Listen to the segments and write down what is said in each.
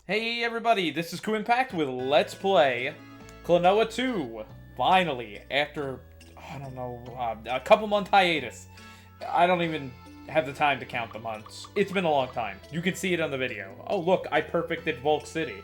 Hey everybody, this is Kuuimpact with Let's Play Klonoa 2. Finally, after, I don't know, a couple month hiatus. I don't even have the time to count the months. It's been a long time. You can see it on the video. Oh look, I perfected Volk City.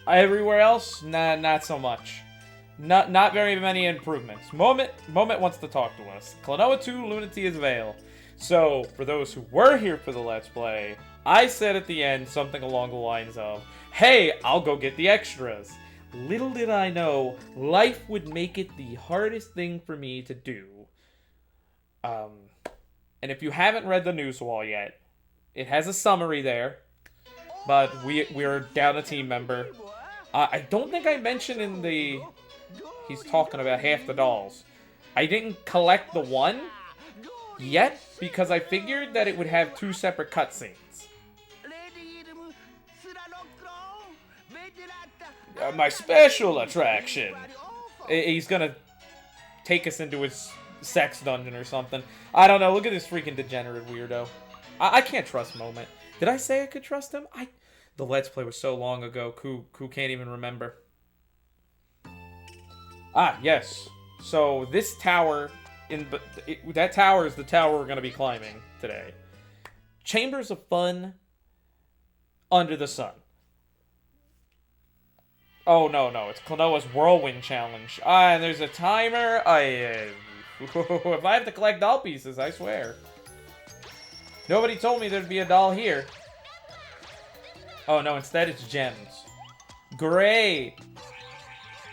Everywhere else? Nah, not so much. Not very many improvements. Moment wants to talk to us. Klonoa 2, Lunatea's Veil. So, for those who were here for the Let's Play, I said at the end something along the lines of, hey, I'll go get the extras. Little did I know, life would make it the hardest thing for me to do. And if you haven't read the news wall yet, it has a summary there, but we're down a team member. I don't think I mentioned in the... He's talking about half the dolls. I didn't collect the one yet because I figured that it would have two separate cutscenes. My special attraction. He's gonna take us into his sex dungeon or something. I don't know. Look at this freaking degenerate weirdo. I can't trust Moment. Did I say I could trust him? The Let's Play was so long ago. Who can't even remember. Ah, yes. So this tower, that tower is the tower we're gonna be climbing today. Chambers of Fun under the sun. Oh, no, it's Klonoa's Whirlwind Challenge. And there's a timer. If I have to collect doll pieces, I swear. Nobody told me there'd be a doll here. Oh, no, instead it's gems. Great.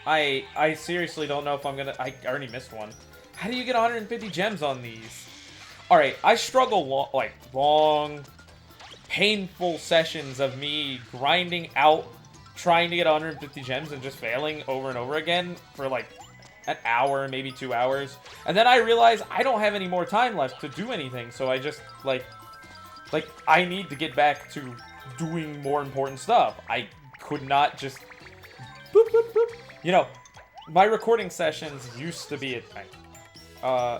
I seriously don't know if I'm gonna... I already missed one. How do you get 150 gems on these? Alright, I struggle long, painful sessions of me grinding out, trying to get 150 gems and just failing over and over again for like an hour, maybe 2 hours. And then I realize I don't have any more time left to do anything, so I just, like I need to get back to doing more important stuff. I could not just... Boop, boop, boop. You know, my recording sessions used to be at night.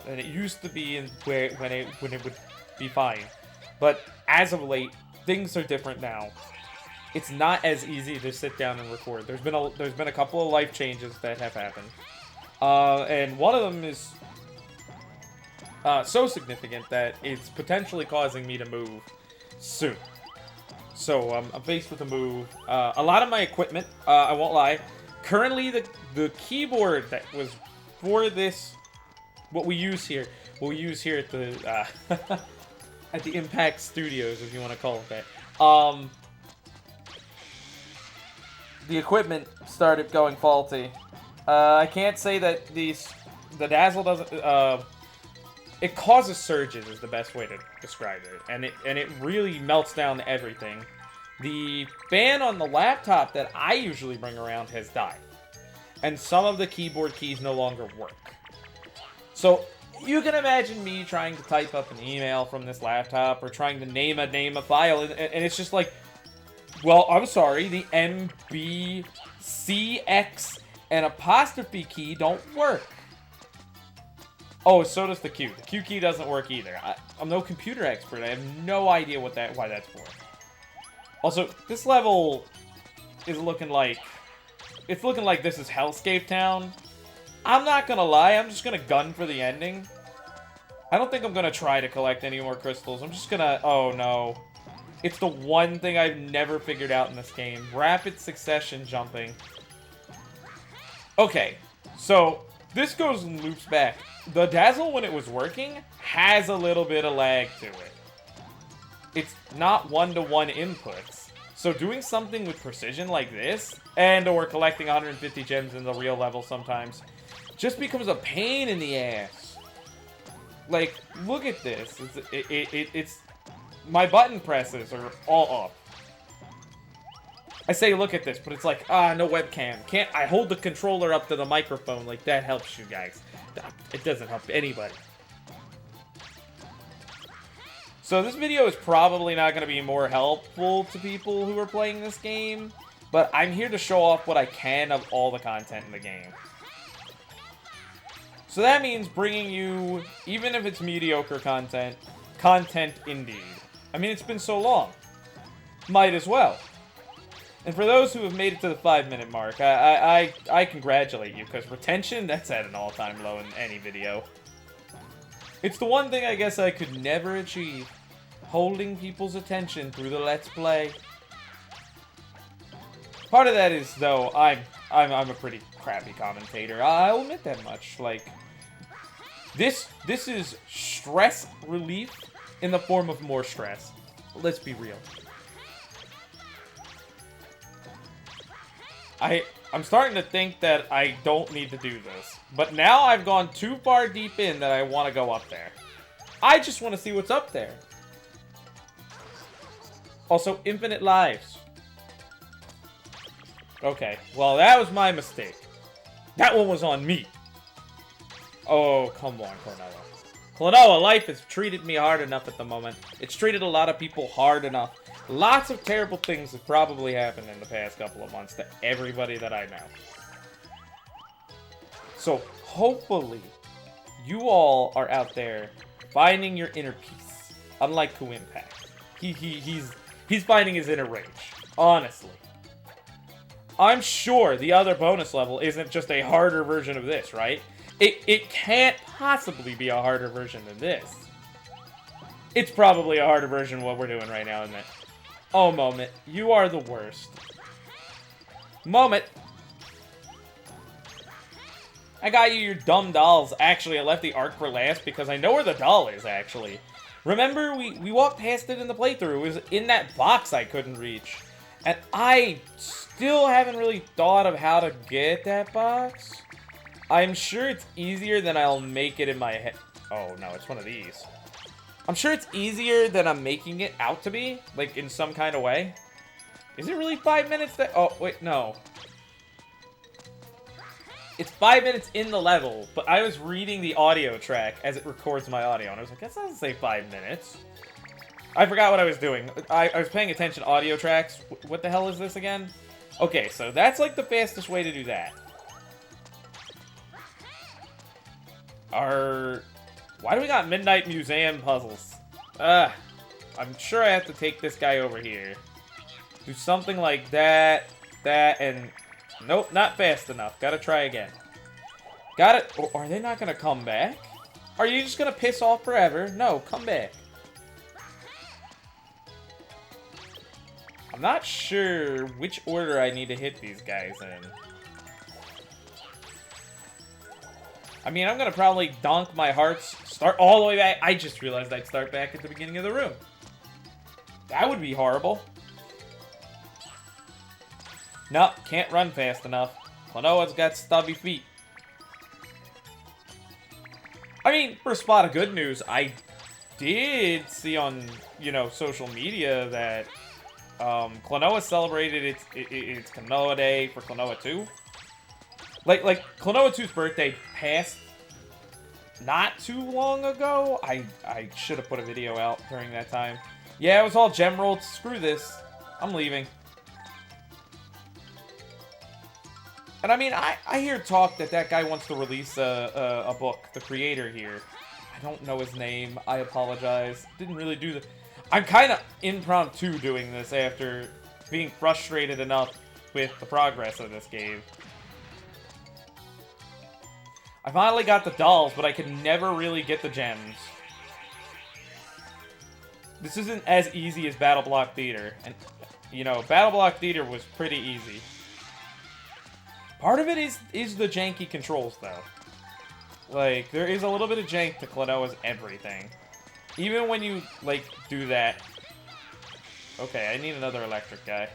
And it used to be when it would be fine. But as of late, things are different now. It's not as easy to sit down and record. There's been a couple of life changes that have happened. And one of them is so significant that it's potentially causing me to move soon. So I'm faced with a move. A lot of my equipment, I won't lie. Currently, the keyboard that was for this, what we use here at the at the Impact Studios, if you want to call it that. The equipment started going faulty. I can't say that the Dazzle doesn't. It causes surges is the best way to describe it, and it really melts down everything. The fan on the laptop that I usually bring around has died, and some of the keyboard keys no longer work. So you can imagine me trying to type up an email from this laptop or trying to name a file, and it's just like, well, I'm sorry, the MB, CX, and apostrophe key don't work. Oh, so does the Q. The Q key doesn't work either. I'm no computer expert. I have no idea why that's for. Also, this level is looking like... It's looking like this is Hellscape Town. I'm not gonna lie, I'm just gonna gun for the ending. I don't think I'm gonna try to collect any more crystals. I'm just gonna... Oh, no. It's the one thing I've never figured out in this game. Rapid succession jumping. Okay, so this goes and loops back. The Dazzle, when it was working, has a little bit of lag to it. It's not one-to-one inputs. So doing something with precision like this, and or collecting 150 gems in the real level sometimes, just becomes a pain in the ass. Like, look at this. It's my button presses are all up. I say look at this, but it's like, no webcam. Can't I hold the controller up to the microphone? Like, that helps you guys. It doesn't help anybody. So this video is probably not going to be more helpful to people who are playing this game, but I'm here to show off what I can of all the content in the game. So that means bringing you, even if it's mediocre content indeed. I mean, it's been so long. Might as well. And for those who have made it to the 5-minute mark, I congratulate you, because retention, that's at an all-time low in any video. It's the one thing I guess I could never achieve. Holding people's attention through the Let's Play. Part of that is, though, I'm a pretty crappy commentator. I'll admit that much. Like, this is stress relief in the form of more stress. Let's be real. I'm starting to think that I don't need to do this. But now I've gone too far deep in that I want to go up there. I just want to see what's up there. Also, infinite lives. Okay, well, that was my mistake. That one was on me. Oh, come on, Klonoa. Klonoa, life has treated me hard enough at the moment. It's treated a lot of people hard enough. Lots of terrible things have probably happened in the past couple of months to everybody that I know. So, hopefully, you all are out there finding your inner peace. Unlike Kuuimpact. He's finding his inner rage. Honestly. I'm sure the other bonus level isn't just a harder version of this, right? It can't possibly be a harder version than this. It's probably a harder version of what we're doing right now, isn't it? Oh, Moment. You are the worst. Moment. I got you your dumb dolls. Actually, I left the arc for last because I know where the doll is, actually. Remember, we walked past it in the playthrough. It was in that box I couldn't reach. And I still haven't really thought of how to get that box. I'm sure it's easier than I'll make it in my head. Oh, no, it's one of these. I'm sure it's easier than I'm making it out to be, like, in some kind of way. Is it really 5 minutes that... Oh, wait, no. It's 5 minutes in the level, but I was reading the audio track as it records my audio, and I was like, that doesn't say 5 minutes. I forgot what I was doing. I was paying attention to audio tracks. What the hell is this again? Okay, so that's like the fastest way to do that. Why do we got Midnight Museum puzzles? I'm sure I have to take this guy over here. Do something like that, and... Nope, not fast enough. Gotta try again. Got it. Oh, are they not gonna come back? Are you just gonna piss off forever? No, come back. I'm not sure which order I need to hit these guys in. I mean, I'm gonna probably donk my hearts, start all the way back. I just realized I'd start back at the beginning of the room. That would be horrible. Nope, can't run fast enough. Klonoa's got stubby feet. I mean, for a spot of good news, I did see on, you know, social media that Klonoa celebrated its Klonoa Day for Klonoa 2. Like Klonoa 2's birthday passed not too long ago. I should have put a video out during that time. Yeah, it was all gem rolled. Screw this. I'm leaving. And I mean, I hear talk that guy wants to release a book, the creator here. I don't know his name. I apologize. Didn't really do the... I'm kind of impromptu doing this after being frustrated enough with the progress of this game. I finally got the dolls, but I could never really get the gems. This isn't as easy as Battle Block Theater. And, you know, Battle Block Theater was pretty easy. Part of it is the janky controls, though. Like, there is a little bit of jank to Klonoa's everything. Even when you, like, do that. Okay, I need another electric guy.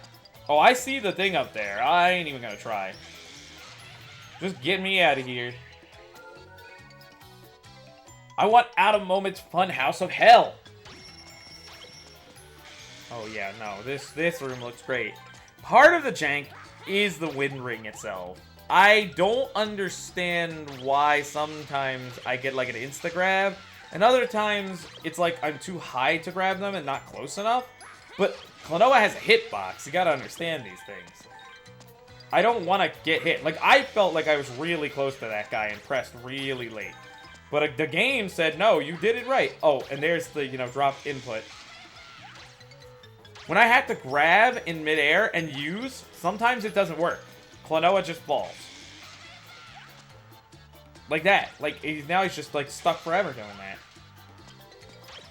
Oh, I see the thing up there. I ain't even gonna try. Just get me out of here. I want out of Moment's fun house of hell. Oh, yeah, no. This room looks great. Part of the jank is the wind ring itself. I don't understand why sometimes I get like an insta-grab, and other times it's like I'm too high to grab them and not close enough. But Klonoa has a hitbox. You gotta understand these things. I don't want to get hit. Like, I felt like I was really close to that guy and pressed really late. But the game said, no, you did it right. Oh, and there's the, you know, drop input. When I have to grab in midair and use, sometimes it doesn't work. Klonoa just falls. Like that. Like, now he's just, like, stuck forever doing that.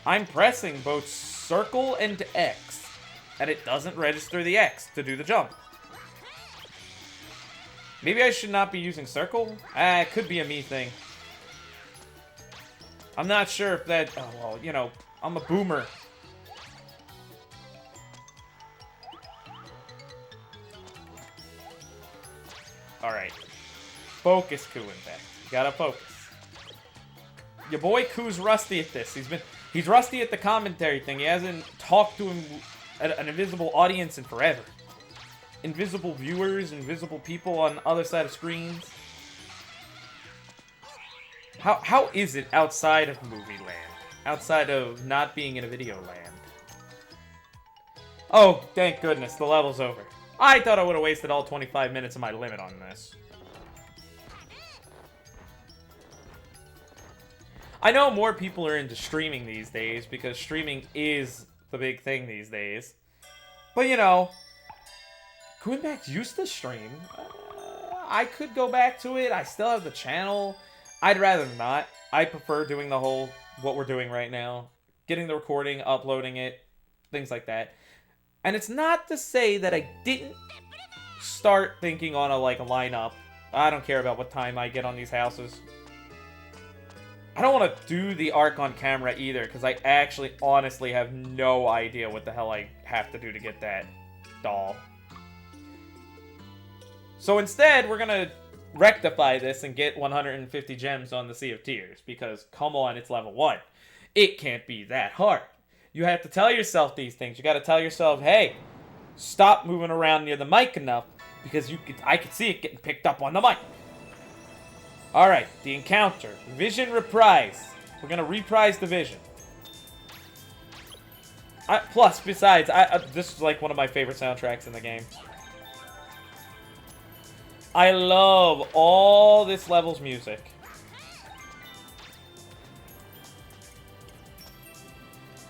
I'm pressing both circle and X, and it doesn't register the X to do the jump. Maybe I should not be using circle? It could be a me thing. I'm not sure if that... Oh, well, you know, I'm a boomer. Alright. Focus, Kuuimpact. You gotta focus. Your boy Kuu's rusty at this. He's rusty at the commentary thing. He hasn't talked to an invisible audience in forever. Invisible viewers, invisible people on the other side of screens. How is it outside of movie land? Outside of not being in a video land? Oh, thank goodness, the level's over. I thought I would have wasted all 25 minutes of my limit on this. I know more people are into streaming these days because streaming is the big thing these days. But, you know, Kuuimpact used to stream. I could go back to it. I still have the channel. I'd rather not. I prefer doing the whole, what we're doing right now. Getting the recording, uploading it, things like that. And it's not to say that I didn't start thinking on a lineup. I don't care about what time I get on these houses. I don't want to do the arc on camera either, because I actually honestly have no idea what the hell I have to do to get that doll. So instead, we're going to rectify this and get 150 gems on the Sea of Tears, because come on, it's level 1. It can't be that hard. You have to tell yourself these things. You got to tell yourself, hey, stop moving around near the mic enough, because I could see it getting picked up on the mic. Alright, the encounter. Vision reprise. We're going to reprise the vision. Plus, besides, this is like one of my favorite soundtracks in the game. I love all this level's music.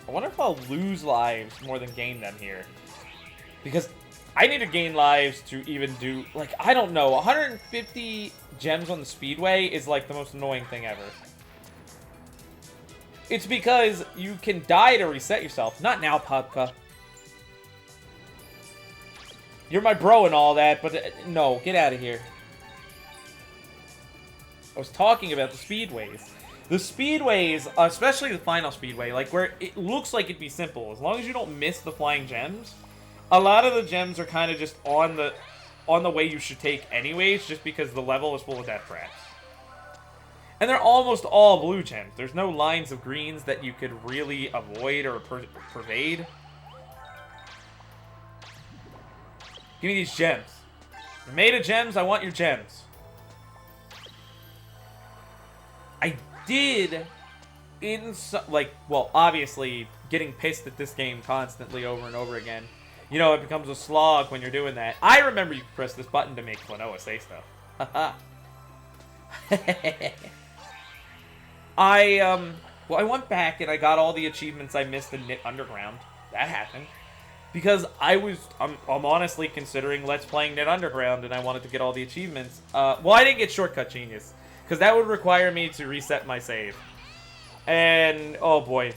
I wonder if I'll lose lives more than gain them here. Because I need to gain lives to even do, like, I don't know, 150 gems on the speedway is like the most annoying thing ever. It's because you can die to reset yourself. Not now, Popka. You're my bro and all that, but no, get out of here. I was talking about the speedways. The speedways, especially the final speedway, like where it looks like it'd be simple. As long as you don't miss the flying gems, a lot of the gems are kind of just on the way you should take anyways, just because the level is full of death traps. And they're almost all blue gems. There's no lines of greens that you could really avoid or pervade. Give me these gems. You're made of gems, I want your gems. I did, well, obviously, getting pissed at this game constantly over and over again. You know, it becomes a slog when you're doing that. I remember you could press this button to make Klonoa say stuff. Haha. Well, I went back and I got all the achievements I missed in Knit Underground. That happened. Because I'm honestly considering Let's Playing Knit Underground, and I wanted to get all the achievements. Well, I didn't get Shortcut Genius, because that would require me to reset my save. And, oh boy.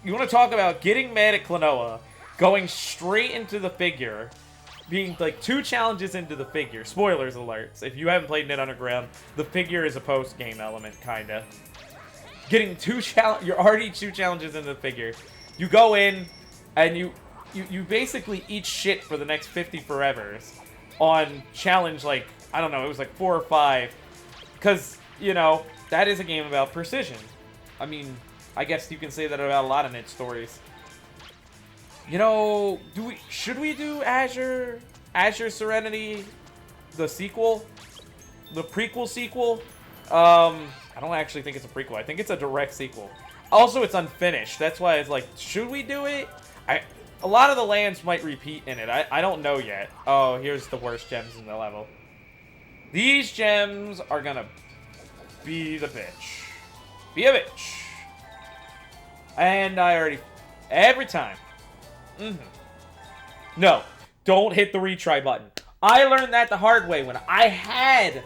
You want to talk about getting mad at Klonoa, going straight into the figure, being like 2 challenges into the figure. Spoilers alerts. If you haven't played Knit Underground, the figure is a post-game element, kinda. Getting you're already 2 challenges into the figure. You go in, and you basically eat shit for the next 50 forevers on challenge, like, I don't know, it was like 4 or 5. Because, you know, that is a game about precision. I mean, I guess you can say that about a lot of Knit stories. You know, should we do Azure Serenity, the sequel? The prequel sequel? I don't actually think it's a prequel. I think it's a direct sequel. Also, it's unfinished. That's why it's like, should we do it? A lot of the lands might repeat in it. I don't know yet. Oh, here's the worst gems in the level. These gems are gonna be the bitch. Be a bitch. And I already... Every time. No, don't hit the retry button. I learned that the hard way when I had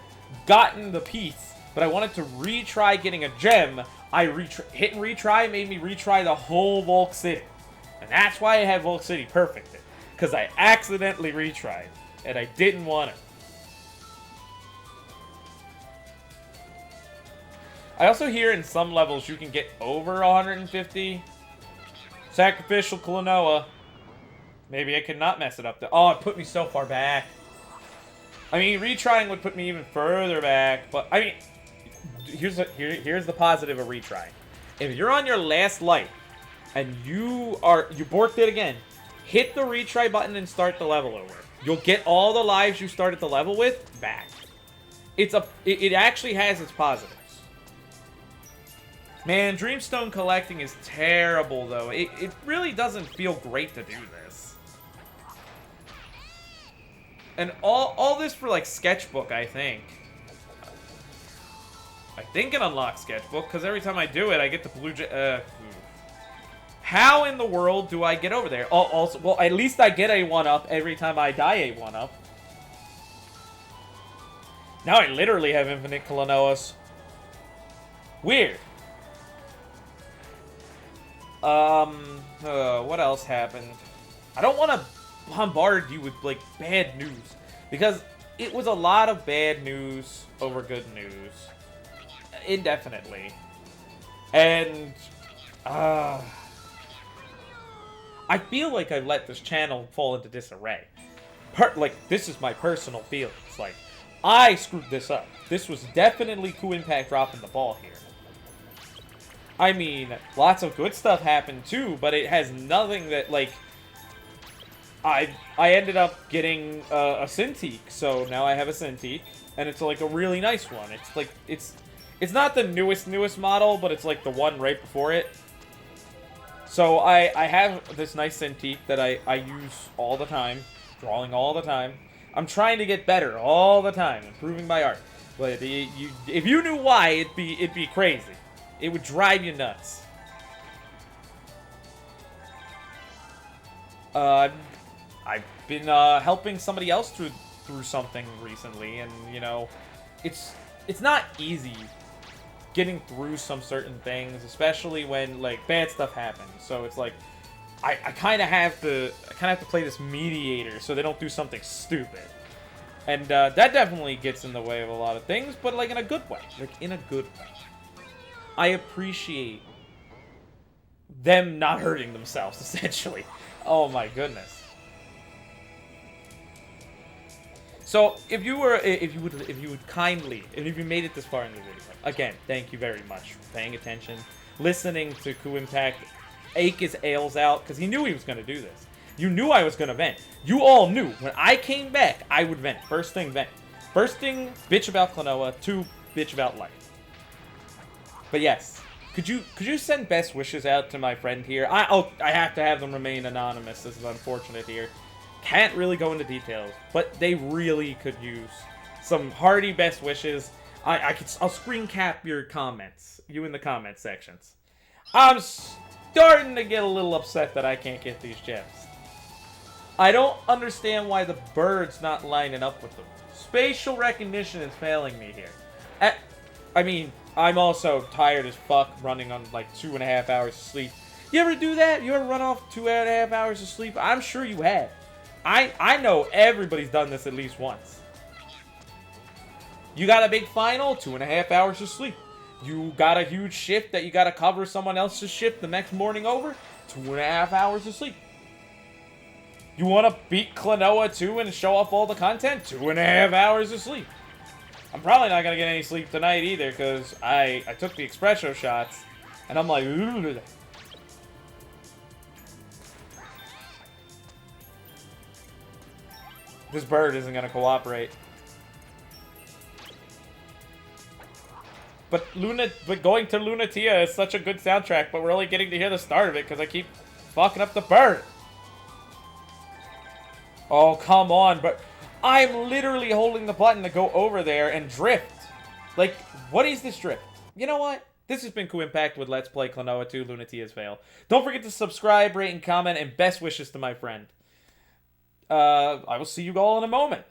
gotten the piece, but I wanted to retry getting a gem. Hit and retry made me retry the whole Volk City. And that's why I had Volk City perfected. Because I accidentally retried. And I didn't want it. I also hear in some levels you can get over 150. Sacrificial Klonoa. Maybe I could not mess it up. Oh, it put me so far back. I mean, retrying would put me even further back. But, I mean, here's the positive of retrying. If you're on your last life, and you borked it again, hit the retry button and start the level over. You'll get all the lives you started the level with back. It actually has its positives. Man, Dreamstone collecting is terrible, though. It really doesn't feel great to do this. And all this for, like, Sketchbook, I think. I think it unlocks Sketchbook, because every time I do it, I get the blue... How in the world do I get over there? Also, well, at least I get a 1-up every time I die a 1-up. Now I literally have infinite Klonoas. Weird. What else happened? I don't want to bombard you with, like, bad news. Because it was a lot of bad news over good news. Indefinitely. And, I feel like I've let this channel fall into disarray. This is my personal feelings. Like, I screwed this up. This was definitely Kuuimpact dropping the ball here. I mean, lots of good stuff happened too, but it has nothing that, like... I ended up getting a Cintiq, so now I have a Cintiq, and it's, like, a really nice one. It's, like, it's not the newest model, but it's, like, the one right before it. So I have this nice Cintiq that I use all the time, drawing all the time. I'm trying to get better all the time, improving my art. But if you knew why, it'd be crazy. It would drive you nuts. I've been helping somebody else through something recently, and you know, it's not easy getting through some certain things, especially when, like, bad stuff happens. So it's like, I kind of have to play this mediator so they don't do something stupid. And that definitely gets in the way of a lot of things, but, like, in a good way. Like, in a good way. I appreciate them not hurting themselves, essentially. Oh my goodness. So, if you would kindly, and if you made it this far in the video, again, thank you very much for paying attention, listening to Kuuimpact ache his ales out, because he knew he was going to do this. You knew I was going to vent. You all knew. When I came back, I would vent. First thing, vent. First thing, bitch about Klonoa. 2, bitch about life. But yes, could you send best wishes out to my friend here? I have to have them remain anonymous. This is unfortunate here. Can't really go into details, but they really could use some hearty best wishes. I'll screen cap your comments, you in the comment sections. I'm starting to get a little upset that I can't get these gems. I don't understand why the bird's not lining up with them. Spatial recognition is failing me here. I mean, I'm also tired as fuck running on like 2.5 hours of sleep. You ever do that? You ever run off 2.5 hours of sleep? I'm sure you have. I know everybody's done this at least once. You got a big final, 2.5 hours of sleep. You got a huge shift that you got to cover someone else's shift the next morning over, 2.5 hours of sleep. You want to beat Klonoa 2 and show off all the content, 2.5 hours of sleep. I'm probably not going to get any sleep tonight either, because I took the espresso shots, and I'm like, ooh. This bird isn't going to cooperate. But going to Lunatea is such a good soundtrack, but we're only getting to hear the start of it because I keep fucking up the bird. Oh, come on, but I'm literally holding the button to go over there and drift. Like, what is this drift? You know what? This has been Kuuimpact with Let's Play Klonoa 2 Lunatea's Fail. Don't forget to subscribe, rate, and comment, and best wishes to my friend. I will see you all in a moment.